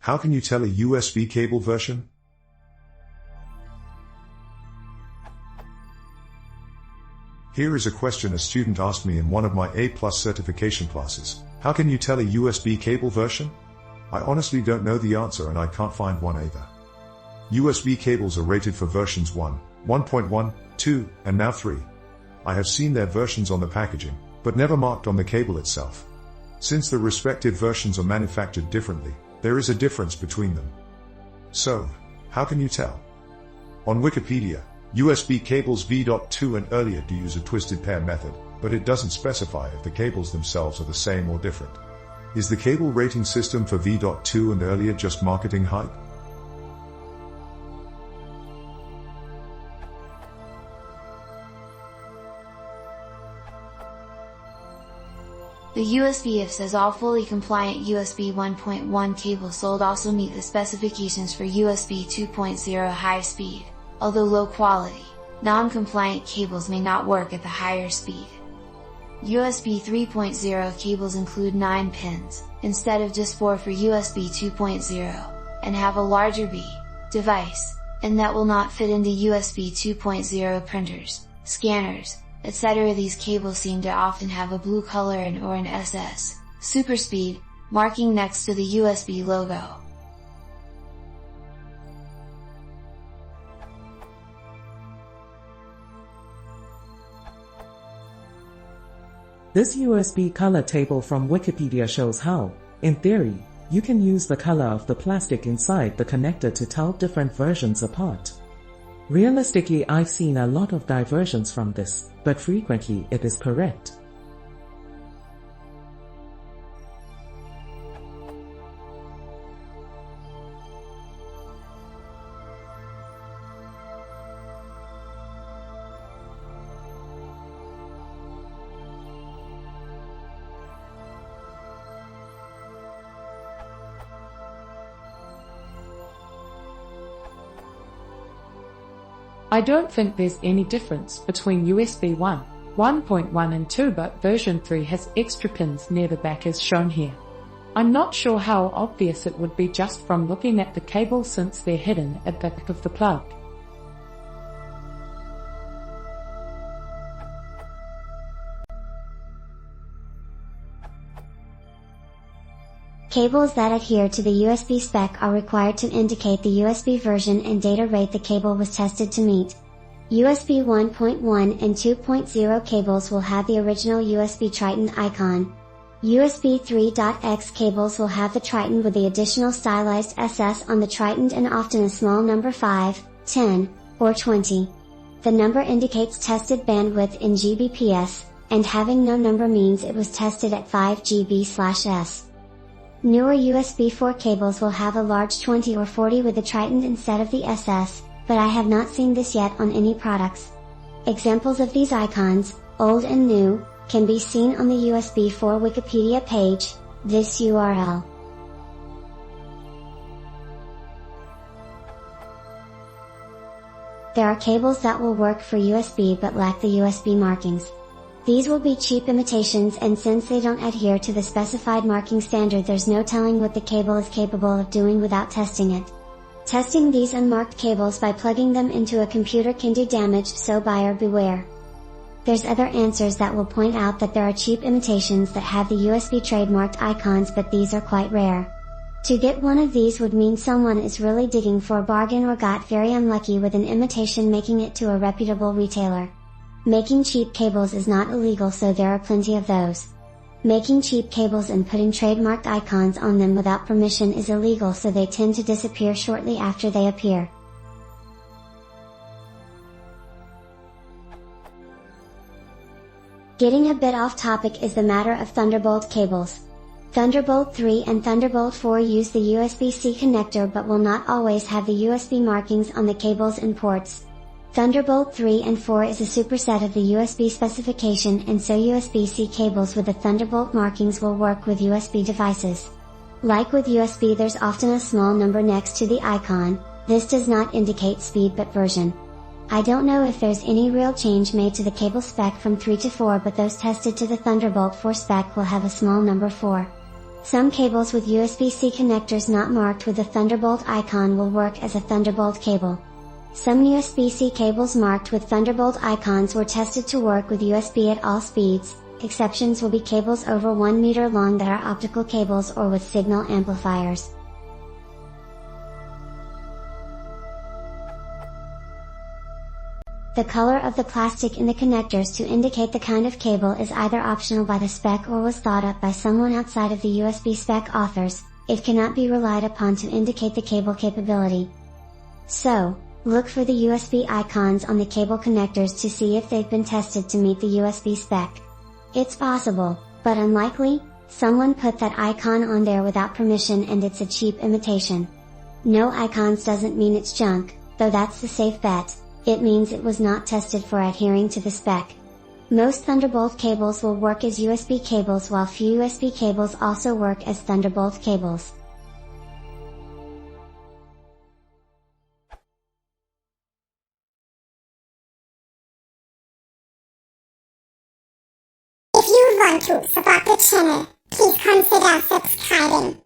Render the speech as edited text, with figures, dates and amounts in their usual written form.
How can you tell a USB cable version? Here is a question a student asked me in one of my A+ certification classes. How can you tell a USB cable version? I honestly don't know the answer and I can't find one either. USB cables are rated for versions 1, 1.1, 2, and now 3. I have seen their versions on the packaging, but never marked on the cable itself. Since the respective versions are manufactured differently, there is a difference between them. So, how can you tell? On Wikipedia, USB cables V.2 and earlier do use a twisted pair method, but it doesn't specify if the cables themselves are the same or different. Is the cable rating system for V.2 and earlier just marketing hype? The USB if says all fully compliant USB 1.1 cables sold also meet the specifications for USB 2.0 high speed, although low quality, non-compliant cables may not work at the higher speed. USB 3.0 cables include 9 pins, instead of just 4 for USB 2.0, and have a larger B device, and that will not fit into USB 2.0 printers, scanners, etc. These cables seem to often have a blue color and or an SS, SuperSpeed, marking next to the USB logo. This USB color table from Wikipedia shows how, in theory, you can use the color of the plastic inside the connector to tell different versions apart. Realistically, I've seen a lot of diversions from this, but frequently it is correct. I don't think there's any difference between USB 1, 1.1 and 2, but version 3 has extra pins near the back as shown here. I'm not sure how obvious it would be just from looking at the cable since they're hidden at the back of the plug. Cables that adhere to the USB spec are required to indicate the USB version and data rate the cable was tested to meet. USB 1.1 and 2.0 cables will have the original USB Triton icon. USB 3.x cables will have the Triton with the additional stylized SS on the Triton and often a small number 5, 10, or 20. The number indicates tested bandwidth in Gbps, and having no number means it was tested at 5 GB/s. Newer USB 4 cables will have a large 20 or 40 with the Triton instead of the SS, but I have not seen this yet on any products. Examples of these icons, old and new, can be seen on the USB 4 Wikipedia page, this URL. There are cables that will work for USB but lack the USB markings. These will be cheap imitations, and since they don't adhere to the specified marking standard, there's no telling what the cable is capable of doing without testing it. Testing these unmarked cables by plugging them into a computer can do damage, so buyer beware. There's other answers that will point out that there are cheap imitations that have the USB trademarked icons, but these are quite rare. To get one of these would mean someone is really digging for a bargain or got very unlucky with an imitation making it to a reputable retailer. Making cheap cables is not illegal, so there are plenty of those. Making cheap cables and putting trademarked icons on them without permission is illegal, so they tend to disappear shortly after they appear. Getting a bit off topic is the matter of Thunderbolt cables. Thunderbolt 3 and Thunderbolt 4 use the USB-C connector but will not always have the USB markings on the cables and ports. Thunderbolt 3 and 4 is a superset of the USB specification, and so USB-C cables with the Thunderbolt markings will work with USB devices. Like with USB, there's often a small number next to the icon. This does not indicate speed but version. I don't know if there's any real change made to the cable spec from 3 to 4, but those tested to the Thunderbolt 4 spec will have a small number 4. Some cables with USB-C connectors not marked with the Thunderbolt icon will work as a Thunderbolt cable. Some USB-C cables marked with Thunderbolt icons were tested to work with USB at all speeds. Exceptions will be cables over 1 meter long that are optical cables or with signal amplifiers. The color of the plastic in the connectors to indicate the kind of cable is either optional by the spec or was thought up by someone outside of the USB spec authors. It cannot be relied upon to indicate the cable capability. So, look for the USB icons on the cable connectors to see if they've been tested to meet the USB spec. It's possible, but unlikely. Someone put that icon on there without permission and it's a cheap imitation. No icons doesn't mean it's junk, though that's the safe bet. It means it was not tested for adhering to the spec. Most Thunderbolt cables will work as USB cables, while few USB cables also work as Thunderbolt cables. If you want to support the channel, please consider subscribing.